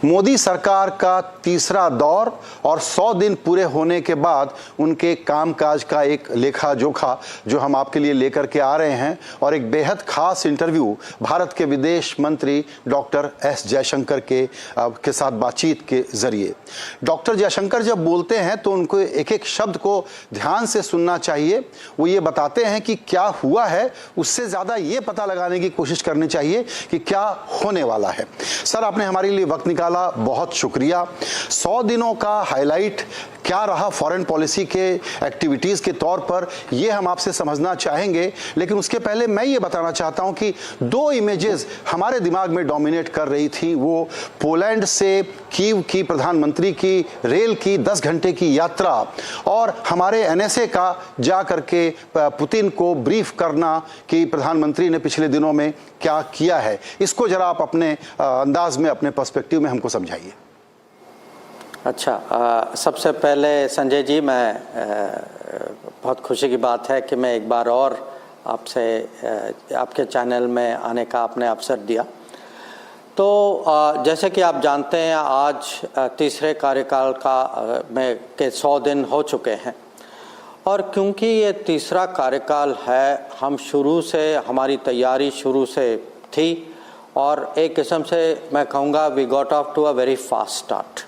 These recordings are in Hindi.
मोदी सरकार का तीसरा दौर और 100 दिन पूरे होने के बाद उनके कामकाज का एक लेखा जोखा जो हम आपके लिए लेकर के आ रहे हैं, और एक बेहद खास इंटरव्यू भारत के विदेश मंत्री डॉक्टर एस जयशंकर के साथ बातचीत के जरिए। डॉक्टर जयशंकर जब बोलते हैं तो उनको एक एक शब्द को ध्यान से सुनना चाहिए। वो ये बताते हैं कि क्या हुआ है, उससे ज़्यादा ये पता लगाने की कोशिश करनी चाहिए कि क्या होने वाला है। सर, आपने हमारे लिए वक्त निकाला, बहुत शुक्रिया। 100 दिनों का हाईलाइट क्या रहा फॉरेन पॉलिसी के एक्टिविटीज़ के तौर पर, ये हम आपसे समझना चाहेंगे, लेकिन उसके पहले मैं ये बताना चाहता हूं कि 2 इमेजेस हमारे दिमाग में डोमिनेट कर रही थी। वो पोलैंड से कीव की प्रधानमंत्री की रेल की 10 घंटे की यात्रा और हमारे एनएसए का जा करके पुतिन को ब्रीफ करना कि प्रधानमंत्री ने पिछले दिनों में क्या किया है। इसको जरा आप अपने अंदाज में, अपने पर्सपेक्टिव में हमको समझाइए। अच्छा, सबसे पहले संजय जी, मैं बहुत खुशी की बात है कि मैं एक बार और आपसे आपके चैनल में आने का आपने अवसर दिया। तो जैसे कि आप जानते हैं, आज तीसरे कार्यकाल के 100 दिन हो चुके हैं, और क्योंकि ये तीसरा कार्यकाल है, हम शुरू से, हमारी तैयारी शुरू से थी, और एक किस्म से मैं कहूँगा we got off to a very fast start.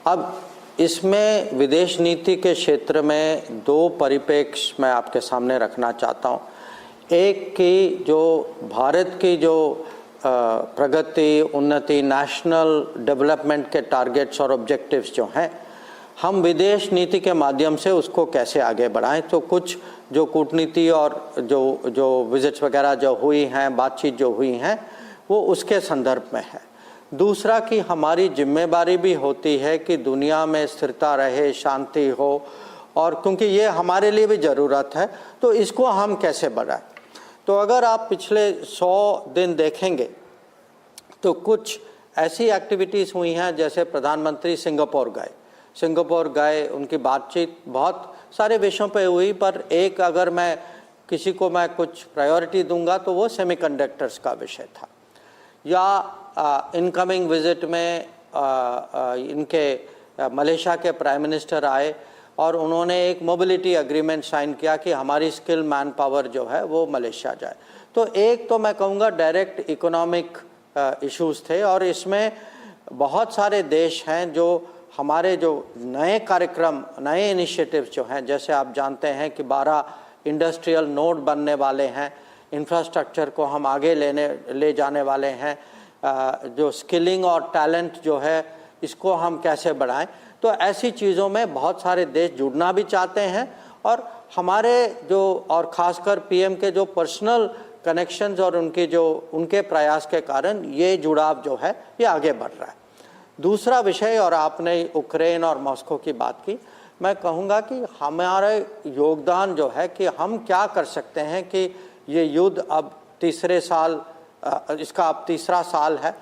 अब इसमें विदेश नीति के क्षेत्र में 2 परिप्रेक्ष्य मैं आपके सामने रखना चाहता हूँ। एक कि जो भारत की जो प्रगति, उन्नति, नेशनल डेवलपमेंट के टारगेट्स और ऑब्जेक्टिव्स जो हैं, हम विदेश नीति के माध्यम से उसको कैसे आगे बढ़ाएं। तो कुछ जो कूटनीति और जो विजिट्स वगैरह जो हुई हैं, बातचीत जो हुई हैं, वो उसके संदर्भ में है। दूसरा कि हमारी जिम्मेदारी भी होती है कि दुनिया में स्थिरता रहे, शांति हो, और क्योंकि ये हमारे लिए भी ज़रूरत है, तो इसको हम कैसे बढ़ाएं। तो अगर आप पिछले 100 दिन देखेंगे तो कुछ ऐसी एक्टिविटीज़ हुई हैं, जैसे प्रधानमंत्री सिंगापुर गए, उनकी बातचीत बहुत सारे विषयों पे हुई, पर एक अगर मैं किसी को मैं कुछ प्रायोरिटी दूंगा तो वो सेमीकंडक्टर्स का विषय था। या इनकमिंग विजिट में इनके मलेशिया के प्राइम मिनिस्टर आए और उन्होंने एक मोबिलिटी एग्रीमेंट साइन किया कि हमारी स्किल मैन पावर जो है वो मलेशिया जाए। तो एक तो मैं कहूँगा डायरेक्ट इकोनॉमिक इश्यूज थे, और इसमें बहुत सारे देश हैं जो हमारे जो नए कार्यक्रम, नए इनिशिएटिव्स जो हैं, जैसे आप जानते हैं कि 12 इंडस्ट्रियल नोड बनने वाले हैं, इंफ्रास्ट्रक्चर को हम आगे ले जाने वाले हैं, जो स्किलिंग और टैलेंट जो है इसको हम कैसे बढ़ाएं। तो ऐसी चीज़ों में बहुत सारे देश जुड़ना भी चाहते हैं, और हमारे जो, और ख़ासकर पीएम के जो पर्सनल कनेक्शंस और उनके प्रयास के कारण ये जुड़ाव जो है ये आगे बढ़ रहा है। दूसरा विषय, और आपने यूक्रेन और मॉस्को की बात की, मैं कहूँगा कि हमारा योगदान जो है कि हम क्या कर सकते हैं कि ये युद्ध अब इसका अब तीसरा साल है।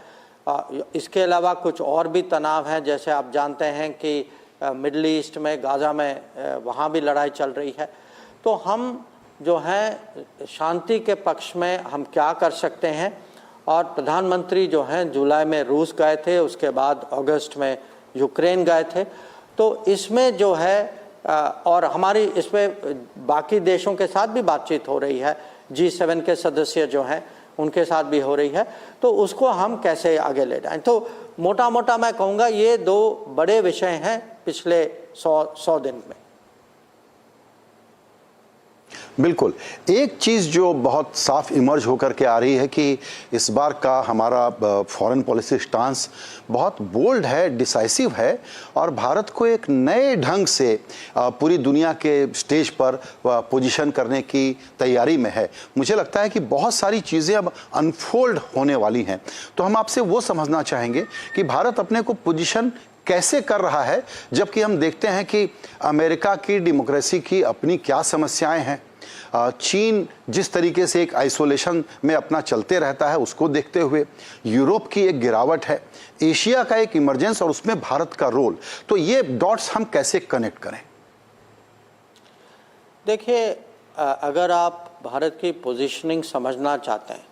इसके अलावा कुछ और भी तनाव हैं, जैसे आप जानते हैं कि मिडल ईस्ट में, गाज़ा में, वहाँ भी लड़ाई चल रही है। तो हम जो हैं शांति के पक्ष में हम क्या कर सकते हैं, और प्रधानमंत्री जो हैं जुलाई में रूस गए थे, उसके बाद अगस्त में यूक्रेन गए थे। तो इसमें जो है और हमारी इसमें बाकी देशों के साथ भी बातचीत हो रही है, G7 के सदस्य जो हैं उनके साथ भी हो रही है, तो उसको हम कैसे आगे ले जाएं। तो मोटा मोटा मैं कहूँगा ये 2 बड़े विषय हैं पिछले 100 दिन में। बिल्कुल, एक चीज़ जो बहुत साफ इमर्ज होकर के आ रही है कि इस बार का हमारा फॉरेन पॉलिसी स्टांस बहुत बोल्ड है, डिसाइसिव है, और भारत को एक नए ढंग से पूरी दुनिया के स्टेज पर पोजीशन करने की तैयारी में है। मुझे लगता है कि बहुत सारी चीज़ें अब अनफोल्ड होने वाली हैं। तो हम आपसे वो समझना चाहेंगे कि भारत अपने को पोजीशन कैसे कर रहा है, जबकि हम देखते हैं कि अमेरिका की डेमोक्रेसी की अपनी क्या समस्याएं हैं, चीन जिस तरीके से एक आइसोलेशन में अपना चलते रहता है, उसको देखते हुए यूरोप की एक गिरावट है, एशिया का एक इमरजेंस, और उसमें भारत का रोल। तो ये डॉट्स हम कैसे कनेक्ट करें? देखिए, अगर आप भारत की पोजीशनिंग समझना चाहते हैं,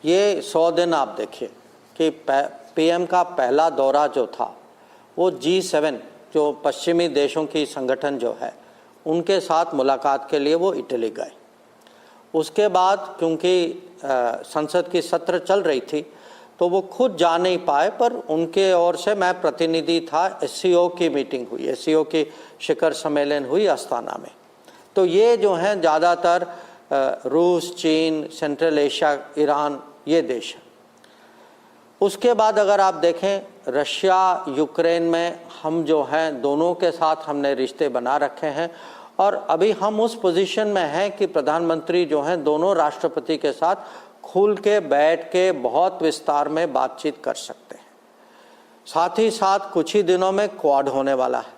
ये 100 दिन आप देखिए कि पीएम का पहला दौरा जो था वो G7 जो पश्चिमी देशों की संगठन जो है उनके साथ मुलाकात के लिए वो इटली गए। उसके बाद क्योंकि संसद की सत्र चल रही थी तो वो खुद जा नहीं पाए, पर उनके ओर से मैं प्रतिनिधि था। SCO की मीटिंग हुई, SCO की शिखर सम्मेलन हुई अस्थाना में। तो ये जो हैं ज़्यादातर रूस, चीन, सेंट्रल एशिया, ईरान, ये देश हैं। उसके बाद अगर आप देखें रशिया, यूक्रेन में हम जो हैं दोनों के साथ हमने रिश्ते बना रखे हैं और अभी हम उस पोजीशन में हैं कि प्रधानमंत्री जो हैं दोनों राष्ट्रपति के साथ खुल के बैठ के बहुत विस्तार में बातचीत कर सकते हैं। साथ ही साथ कुछ ही दिनों में क्वाड होने वाला है।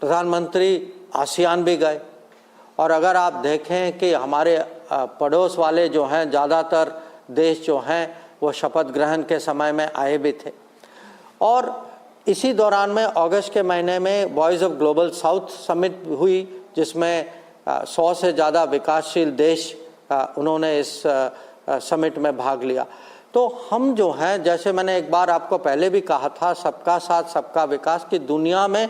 प्रधानमंत्री आसियान भी गए और अगर आप देखें कि हमारे पड़ोस वाले जो हैं ज़्यादातर देश जो हैं वो शपथ ग्रहण के समय में आए भी थे। और इसी दौरान में अगस्त के महीने में voice of global south summit हुई जिसमें 100 से ज़्यादा विकासशील देश उन्होंने इस समिट में भाग लिया। तो हम जो हैं, जैसे मैंने एक बार आपको पहले भी कहा था, सबका साथ सबका विकास की दुनिया में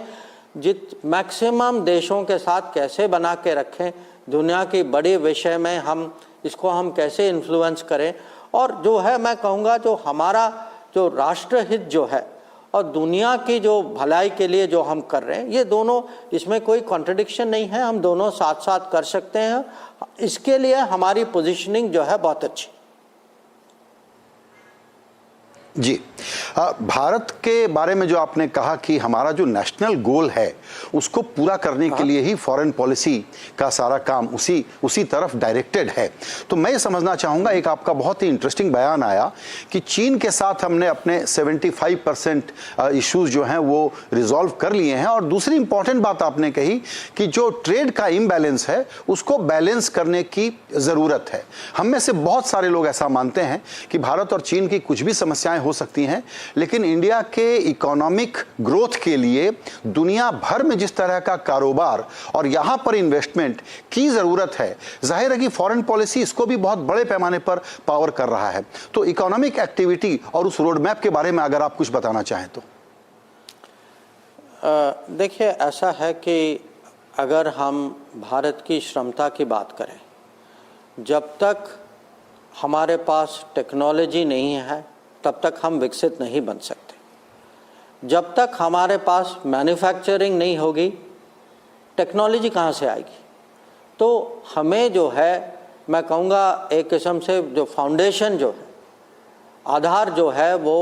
मैक्सिमम देशों के साथ कैसे बना के रखें, दुनिया की बड़ी विषय में हम कैसे इन्फ्लुएंस करें। और जो है मैं कहूँगा जो हमारा जो राष्ट्रहित जो है और दुनिया की जो भलाई के लिए जो हम कर रहे हैं, ये दोनों, इसमें कोई कॉन्ट्रडिक्शन नहीं है, हम दोनों साथ साथ कर सकते हैं। इसके लिए हमारी पोजीशनिंग जो है बहुत अच्छी। जी, भारत के बारे में जो आपने कहा कि हमारा जो नेशनल गोल है उसको पूरा करने के लिए ही फॉरेन पॉलिसी का सारा काम उसी तरफ डायरेक्टेड है। तो मैं ये समझना चाहूँगा, एक आपका बहुत ही इंटरेस्टिंग बयान आया कि चीन के साथ हमने अपने 75% इश्यूज जो हैं वो रिजॉल्व कर लिए हैं। और दूसरी इंपॉर्टेंट बात आपने कही कि जो ट्रेड का इम्बैलेंस है उसको बैलेंस करने की ज़रूरत है। हम में से बहुत सारे लोग ऐसा मानते हैं कि भारत और चीन की कुछ भी समस्याएं हो सकती हैं, लेकिन इंडिया के इकोनॉमिक ग्रोथ के लिए दुनिया भर में जिस तरह का कारोबार और यहां पर इन्वेस्टमेंट की जरूरत है, जाहिर है कि फॉरेन पॉलिसी इसको भी बहुत बड़े पैमाने पर पावर कर रहा है। तो इकोनॉमिक एक्टिविटी और उस रोड मैप के बारे में अगर आप कुछ बताना चाहें तो। देखिए, ऐसा है कि अगर हम भारत की क्षमता की बात करें, जब तक हमारे पास टेक्नोलॉजी नहीं है तब तक हम विकसित नहीं बन सकते। जब तक हमारे पास मैन्युफैक्चरिंग नहीं होगी, टेक्नोलॉजी कहाँ से आएगी? तो हमें जो है, मैं कहूँगा एक किस्म से जो फाउंडेशन जो है, आधार जो है वो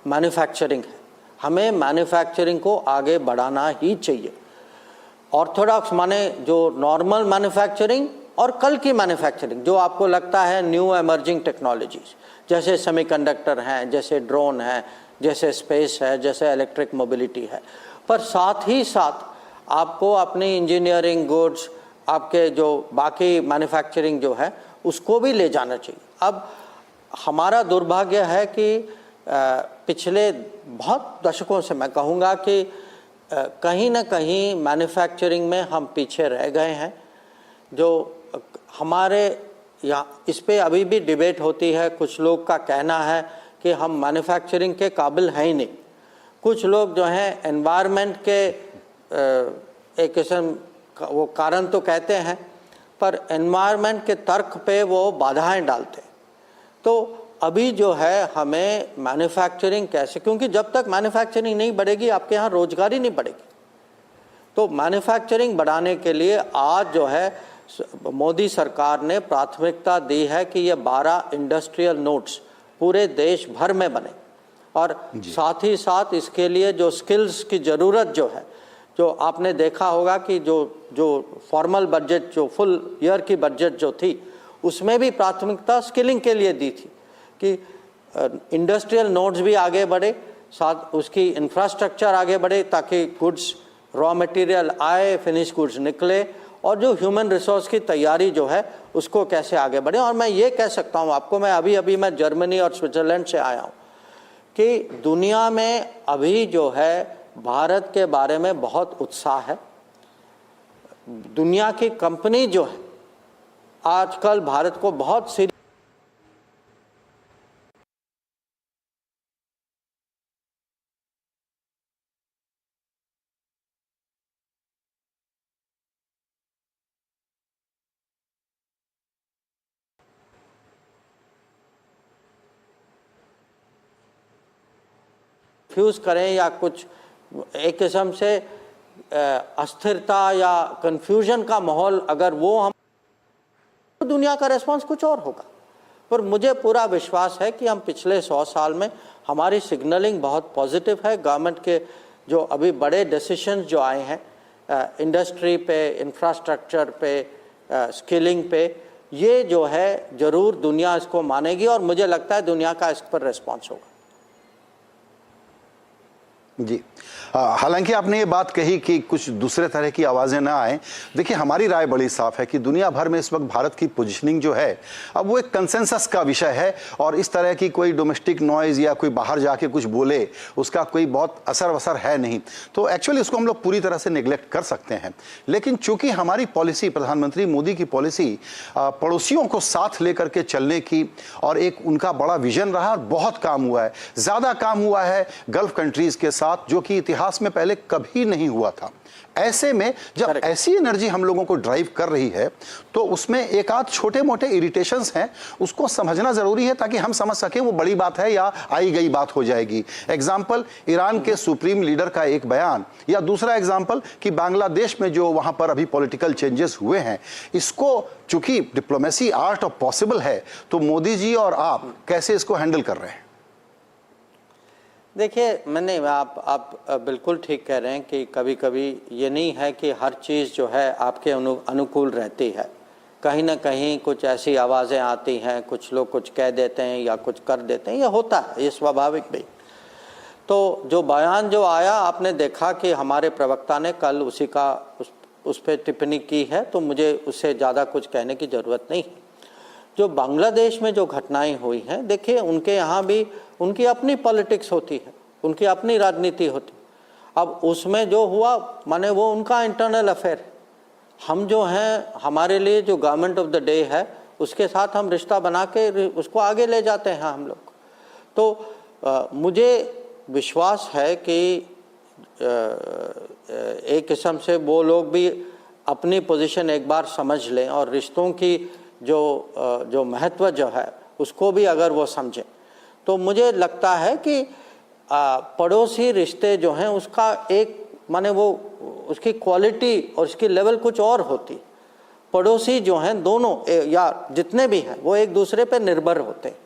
मैन्युफैक्चरिंग है। हमें मैन्युफैक्चरिंग को आगे बढ़ाना ही चाहिए। ऑर्थोडॉक्स माने जो नॉर्मल मैन्युफैक्चरिंग और कल की मैन्युफैक्चरिंग जो आपको लगता है न्यू एमर्जिंग टेक्नोलॉजीज, जैसे सेमीकंडक्टर हैं, जैसे ड्रोन हैं, जैसे स्पेस है, जैसे इलेक्ट्रिक मोबिलिटी है। पर साथ ही साथ आपको अपनी इंजीनियरिंग गुड्स, आपके जो बाकी मैन्युफैक्चरिंग जो है उसको भी ले जाना चाहिए। अब हमारा दुर्भाग्य है कि पिछले बहुत दशकों से मैं कहूँगा कि कहीं ना कहीं मैन्युफैक्चरिंग में हम पीछे रह गए हैं। जो हमारे यहाँ इस पे अभी भी डिबेट होती है। कुछ लोग का कहना है कि हम मैन्युफैक्चरिंग के काबिल हैं ही नहीं। कुछ लोग जो हैं एनवायरनमेंट के एक किस्म वो कारण तो कहते हैं, पर एनवायरनमेंट के तर्क पे वो बाधाएं डालते हैं। तो अभी जो है हमें मैन्युफैक्चरिंग कैसे, क्योंकि जब तक मैन्युफैक्चरिंग नहीं बढ़ेगी आपके यहाँ रोजगारी नहीं बढ़ेगी। तो मैन्युफैक्चरिंग बढ़ाने के लिए आज जो है मोदी सरकार ने प्राथमिकता दी है कि ये 12 इंडस्ट्रियल नोड्स पूरे देश भर में बने। और साथ ही साथ इसके लिए जो स्किल्स की ज़रूरत जो है, जो आपने देखा होगा कि जो फॉर्मल बजट, जो फुल ईयर की बजट जो थी, उसमें भी प्राथमिकता स्किलिंग के लिए दी थी कि इंडस्ट्रियल नोड्स भी आगे बढ़े, साथ उसकी इंफ्रास्ट्रक्चर आगे बढ़े ताकि गुड्स, रॉ मटेरियल आए, फिनिश गुड्स निकले, और जो ह्यूमन रिसोर्स की तैयारी जो है उसको कैसे आगे बढ़े। और मैं ये कह सकता हूँ आपको, मैं अभी मैं जर्मनी और स्विट्ज़रलैंड से आया हूँ कि दुनिया में अभी जो है भारत के बारे में बहुत उत्साह है। दुनिया की कंपनी जो है आजकल भारत को बहुत सीरियस कंफ्यूज करें या कुछ एक किस्म से अस्थिरता या कंफ्यूजन का माहौल अगर वो हम, तो दुनिया का रिस्पांस कुछ और होगा। पर मुझे पूरा विश्वास है कि हम पिछले 100 साल में हमारी सिग्नलिंग बहुत पॉजिटिव है। गवर्नमेंट के जो अभी बड़े डिसीजंस जो आए हैं इंडस्ट्री पे, इंफ्रास्ट्रक्चर पे, स्किलिंग पे, ये जो है ज़रूर दुनिया इसको मानेगी और मुझे लगता है दुनिया का इस पर रिस्पांस होगा। जी, हालांकि आपने ये बात कही कि कुछ दूसरे तरह की आवाज़ें ना आए। देखिए, हमारी राय बड़ी साफ है कि दुनिया भर में इस वक्त भारत की पोजीशनिंग जो है अब वो एक कंसेंसस का विषय है और इस तरह की कोई डोमेस्टिक नॉइज़ या कोई बाहर जाके कुछ बोले उसका कोई बहुत असर वसर है नहीं। तो एक्चुअली उसको हम लोग पूरी तरह से निगलेक्ट कर सकते हैं। लेकिन चूंकि हमारी पॉलिसी, प्रधानमंत्री मोदी की पॉलिसी पड़ोसियों को साथ लेकर के चलने की और एक उनका बड़ा विजन रहा, बहुत काम हुआ है, ज़्यादा काम हुआ है गल्फ कंट्रीज़ के साथ, जो कि इतिहास में पहले कभी नहीं हुआ था। ऐसे में जब ऐसी एनर्जी हम लोगों को ड्राइव कर रही है तो उसमें एक आध छोटे मोटे इरिटेशंस हैं, उसको समझना जरूरी है ताकि हम समझ सकें वो बड़ी बात है या आई गई बात हो जाएगी। एग्जाम्पल, ईरान के सुप्रीम लीडर का एक बयान, या दूसरा एग्जाम्पल कि बांग्लादेश में जो वहां पर अभी पॉलिटिकल चेंजेस हुए हैं, इसको चूंकि डिप्लोमेसी आर्ट ऑफ पॉसिबल है, तो मोदी जी और आप कैसे इसको हैंडल कर रहे हैं? देखिए, आप बिल्कुल ठीक कह रहे हैं कि कभी कभी ये नहीं है कि हर चीज़ जो है आपके अनुकूल रहती है। कहीं ना कहीं कुछ ऐसी आवाज़ें आती हैं, कुछ लोग कुछ कह देते हैं या कुछ कर देते हैं, ये होता है, ये स्वाभाविक भी। तो जो बयान जो आया, आपने देखा कि हमारे प्रवक्ता ने कल उसी का उस पर टिप्पणी की है, तो मुझे उससे ज़्यादा कुछ कहने की ज़रूरत नहीं है। जो बांग्लादेश में जो घटनाएं हुई हैं, देखिए उनके यहाँ भी उनकी अपनी पॉलिटिक्स होती है, उनकी अपनी राजनीति होती है। अब उसमें जो हुआ, माने वो उनका इंटरनल अफेयर है। हम जो हैं, हमारे लिए जो गवर्नमेंट ऑफ द डे है उसके साथ हम रिश्ता बना के उसको आगे ले जाते हैं हम लोग। तो मुझे विश्वास है कि एक किस्म से वो लोग भी अपनी पोजीशन एक बार समझ लें और रिश्तों की जो महत्व जो है उसको भी अगर वो समझें, तो मुझे लगता है कि पड़ोसी रिश्ते जो हैं उसका एक माने वो उसकी क्वालिटी और उसकी लेवल कुछ और होती। पड़ोसी जो हैं दोनों या जितने भी हैं वो एक दूसरे पे निर्भर होते हैं।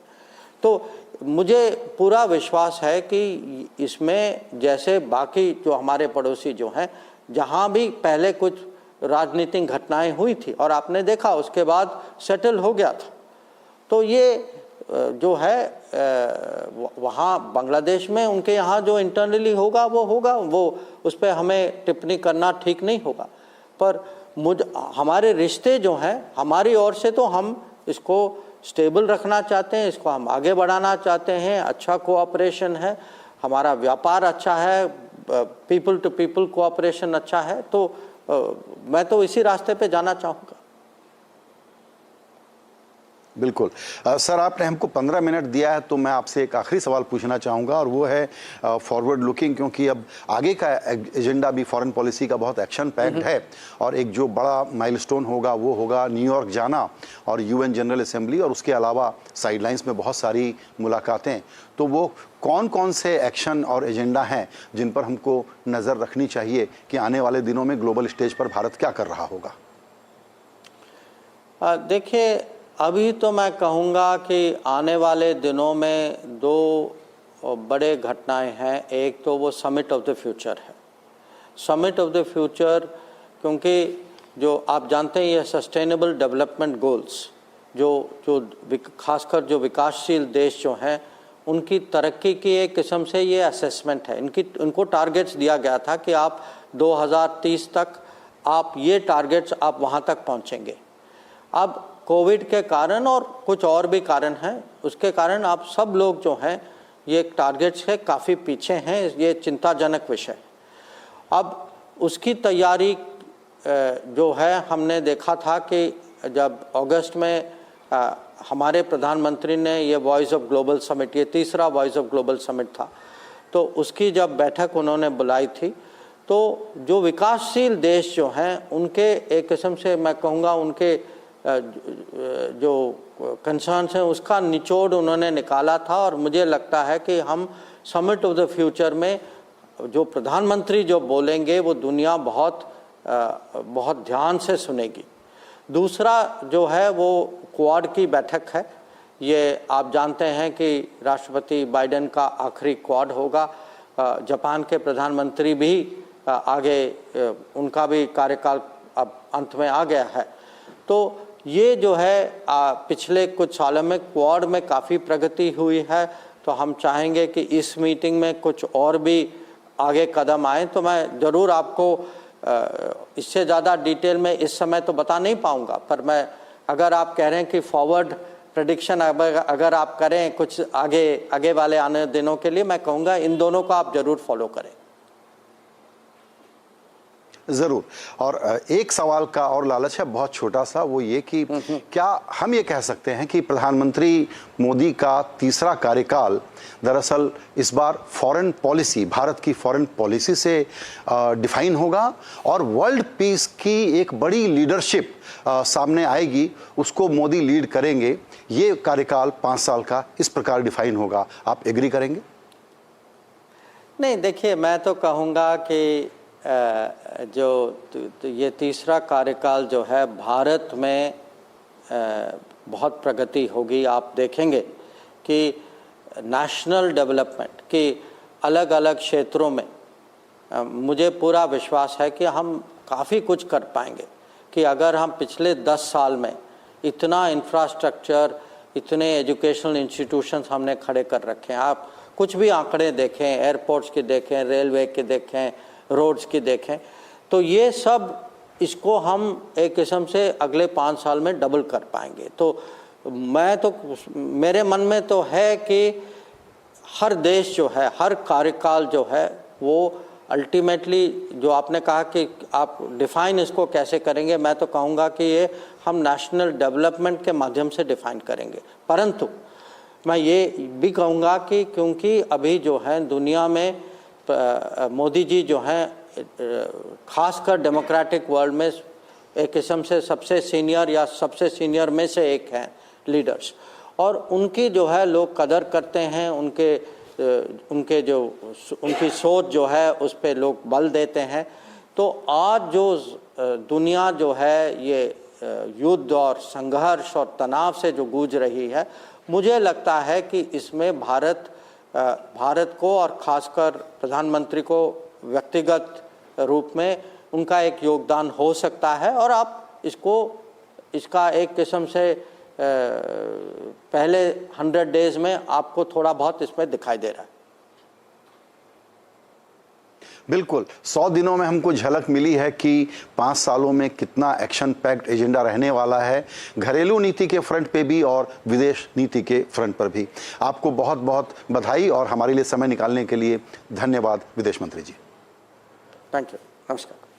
तो मुझे पूरा विश्वास है कि इसमें जैसे बाकी जो हमारे पड़ोसी जो हैं, जहाँ भी पहले कुछ राजनीतिक घटनाएं हुई थी और आपने देखा उसके बाद सेटल हो गया था, तो ये जो है वहाँ बांग्लादेश में उनके यहाँ जो इंटरनली होगा वो होगा, वो उस पर हमें टिप्पणी करना ठीक नहीं होगा। पर हमारे रिश्ते जो हैं हमारी ओर से, तो हम इसको स्टेबल रखना चाहते हैं, इसको हम आगे बढ़ाना चाहते हैं। अच्छा कोऑपरेशन है, हमारा व्यापार अच्छा है, पीपल टू पीपल कोऑपरेशन अच्छा है, तो मैं तो इसी रास्ते पे जाना चाहूँगा। बिल्कुल सर, आपने हमको 15 मिनट दिया है, तो मैं आपसे एक आखिरी सवाल पूछना चाहूँगा और वो है फॉरवर्ड लुकिंग, क्योंकि अब आगे का एजेंडा भी फॉरेन पॉलिसी का बहुत एक्शन पैक्ड है और एक जो बड़ा माइलस्टोन होगा वो होगा न्यूयॉर्क जाना और यूएन जनरल असेंबली, और उसके अलावा साइडलाइंस में बहुत सारी मुलाकातें। तो वो कौन कौन से एक्शन और एजेंडा हैं जिन पर हमको नज़र रखनी चाहिए कि आने वाले दिनों में ग्लोबल स्टेज पर भारत क्या कर रहा होगा? देखिए, अभी तो मैं कहूँगा कि आने वाले दिनों में दो बड़े घटनाएं हैं। एक तो वो समिट ऑफ द फ्यूचर है। समिट ऑफ द फ्यूचर, क्योंकि जो आप जानते हैं ये सस्टेनेबल डेवलपमेंट गोल्स जो खासकर जो विकासशील देश जो हैं उनकी तरक्की की एक किस्म से ये असेसमेंट है। उनको टारगेट्स दिया गया था कि आप 2030 तक आप ये टारगेट्स आप वहाँ तक पहुँचेंगे। अब कोविड के कारण और कुछ और भी कारण हैं, उसके कारण आप सब लोग जो हैं ये टारगेट्स से काफ़ी पीछे हैं। ये चिंताजनक विषय। अब उसकी तैयारी जो है, हमने देखा था कि जब अगस्त में हमारे प्रधानमंत्री ने ये वॉइस ऑफ ग्लोबल समिट, ये तीसरा वॉइस ऑफ ग्लोबल समिट था, तो उसकी जब बैठक उन्होंने बुलाई थी, तो जो विकासशील देश जो हैं उनके एक किस्म से मैं कहूँगा उनके जो कंसर्न्स हैं उसका निचोड़ उन्होंने निकाला था। और मुझे लगता है कि हम समिट ऑफ द फ्यूचर में जो प्रधानमंत्री जो बोलेंगे वो दुनिया बहुत ध्यान से सुनेगी। दूसरा जो है वो क्वाड की बैठक है। ये आप जानते हैं कि राष्ट्रपति बाइडेन का आखिरी क्वाड होगा। जापान के प्रधानमंत्री भी आगे उनका भी कार्यकाल अब अंत में आ गया है। तो ये जो है पिछले कुछ सालों में क्वाड में काफ़ी प्रगति हुई है। तो हम चाहेंगे कि इस मीटिंग में कुछ और भी आगे कदम आए। तो मैं ज़रूर आपको इससे ज़्यादा डिटेल में इस समय तो बता नहीं पाऊँगा, पर मैं अगर आप कह रहे हैं कि फॉरवर्ड प्रेडिक्शन अगर आप करें कुछ आगे वाले आने दिनों के लिए, मैं कहूँगा इन दोनों को आप ज़रूर फॉलो करें। जरूर। और एक सवाल का और लालच है, बहुत छोटा सा, वो ये कि क्या हम ये कह सकते हैं कि प्रधानमंत्री मोदी का तीसरा कार्यकाल दरअसल इस बार फॉरेन पॉलिसी, भारत की फॉरेन पॉलिसी से डिफाइन होगा और वर्ल्ड पीस की एक बड़ी लीडरशिप सामने आएगी, उसको मोदी लीड करेंगे, ये कार्यकाल 5 साल का इस प्रकार डिफाइन होगा। आप एग्री करेंगे? नहीं, देखिए, मैं तो कहूँगा कि जो ये तीसरा कार्यकाल जो है भारत में बहुत प्रगति होगी। आप देखेंगे कि नेशनल डेवलपमेंट की अलग अलग क्षेत्रों में मुझे पूरा विश्वास है कि हम काफ़ी कुछ कर पाएंगे। कि अगर हम पिछले 10 साल में इतना इंफ्रास्ट्रक्चर, इतने एजुकेशनल इंस्टीट्यूशंस हमने खड़े कर रखे हैं, आप कुछ भी आंकड़े देखें, एयरपोर्ट्स के देखें, रेलवे के देखें, रोड्स की देखें, तो ये सब इसको हम एक किस्म से अगले 5 साल में डबल कर पाएंगे। तो मेरे मन में तो है कि हर देश जो है, हर कार्यकाल जो है वो अल्टीमेटली, जो आपने कहा कि आप डिफ़ाइन इसको कैसे करेंगे, मैं तो कहूँगा कि ये हम नेशनल डेवलपमेंट के माध्यम से डिफ़ाइन करेंगे। परंतु मैं ये भी कहूँगा कि क्योंकि अभी जो है दुनिया में मोदी जी जो हैं खासकर डेमोक्रेटिक वर्ल्ड में एक किस्म से सबसे सीनियर या सबसे सीनियर में से एक हैं लीडर्स, और उनकी जो है लोग कदर करते हैं, उनकी सोच जो है उस पे लोग बल देते हैं। तो आज जो दुनिया जो है ये युद्ध और संघर्ष और तनाव से जो गूंज रही है, मुझे लगता है कि इसमें भारत को और ख़ासकर प्रधानमंत्री को व्यक्तिगत रूप में उनका एक योगदान हो सकता है। और आप इसका एक किस्म से पहले 100 डेज़ में आपको थोड़ा बहुत इसमें दिखाई दे रहा है। बिल्कुल, 100 दिनों में हमको झलक मिली है कि 5 सालों में कितना एक्शन पैक्ड एजेंडा रहने वाला है, घरेलू नीति के फ्रंट पे भी और विदेश नीति के फ्रंट पर भी। आपको बहुत बहुत बधाई और हमारे लिए समय निकालने के लिए धन्यवाद विदेश मंत्री जी। Thank you. नमस्कार।